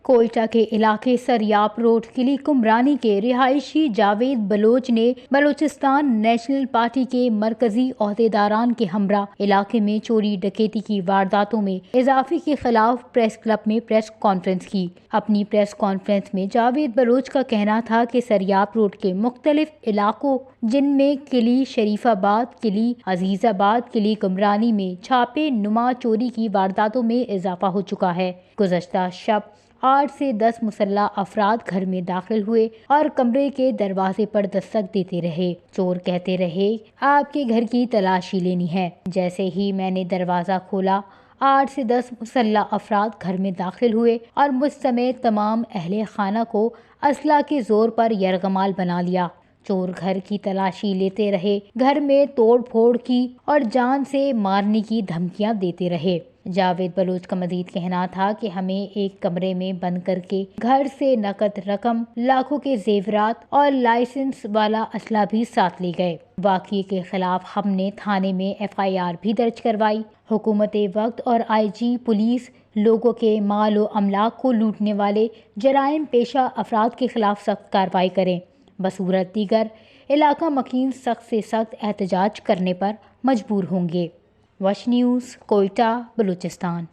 کوئٹہ کے علاقے سریاب روڈ قلعہ کمرانی کے رہائشی جاوید بلوچ نے بلوچستان نیشنل پارٹی کے مرکزی عہدیداران کے ہمراہ علاقے میں چوری ڈکیتی کی وارداتوں میں اضافے کے خلاف پریس کلب میں پریس کانفرنس کی۔ اپنی پریس کانفرنس میں جاوید بلوچ کا کہنا تھا کہ سریاب روڈ کے مختلف علاقوں جن میں قلعہ شریف آباد، قلعہ عزیز آباد، قلعہ کمرانی میں چھاپے نما چوری کی وارداتوں میں اضافہ ہو چکا ہے۔ گزشتہ شب 8 سے 10 مسلح افراد گھر میں داخل ہوئے اور کمرے کے دروازے پر دستک دیتے رہے۔ چور کہتے رہے، آپ کے گھر کی تلاشی لینی ہے۔ جیسے ہی میں نے دروازہ کھولا، 8 سے 10 مسلح افراد گھر میں داخل ہوئے اور مجھ سمیت تمام اہل خانہ کو اسلحہ کے زور پر یرغمال بنا لیا۔ چور گھر کی تلاشی لیتے رہے، گھر میں توڑ پھوڑ کی اور جان سے مارنے کی دھمکیاں دیتے رہے۔ جاوید بلوچ کا مزید کہنا تھا کہ ہمیں ایک کمرے میں بند کر کے گھر سے نقد رقم، لاکھوں کے زیورات اور لائسنس والا اسلحہ بھی ساتھ لے گئے۔ واقعے کے خلاف ہم نے تھانے میں FIR بھی درج کروائی۔ حکومت وقت اور IG پولیس لوگوں کے مال و املاک کو لوٹنے والے جرائم پیشہ افراد کے خلاف سخت کارروائی کریں، بصورت دیگر علاقہ مکین سخت سے سخت احتجاج کرنے پر مجبور ہوں گے۔ وش نیوز، کوئٹہ، بلوچستان۔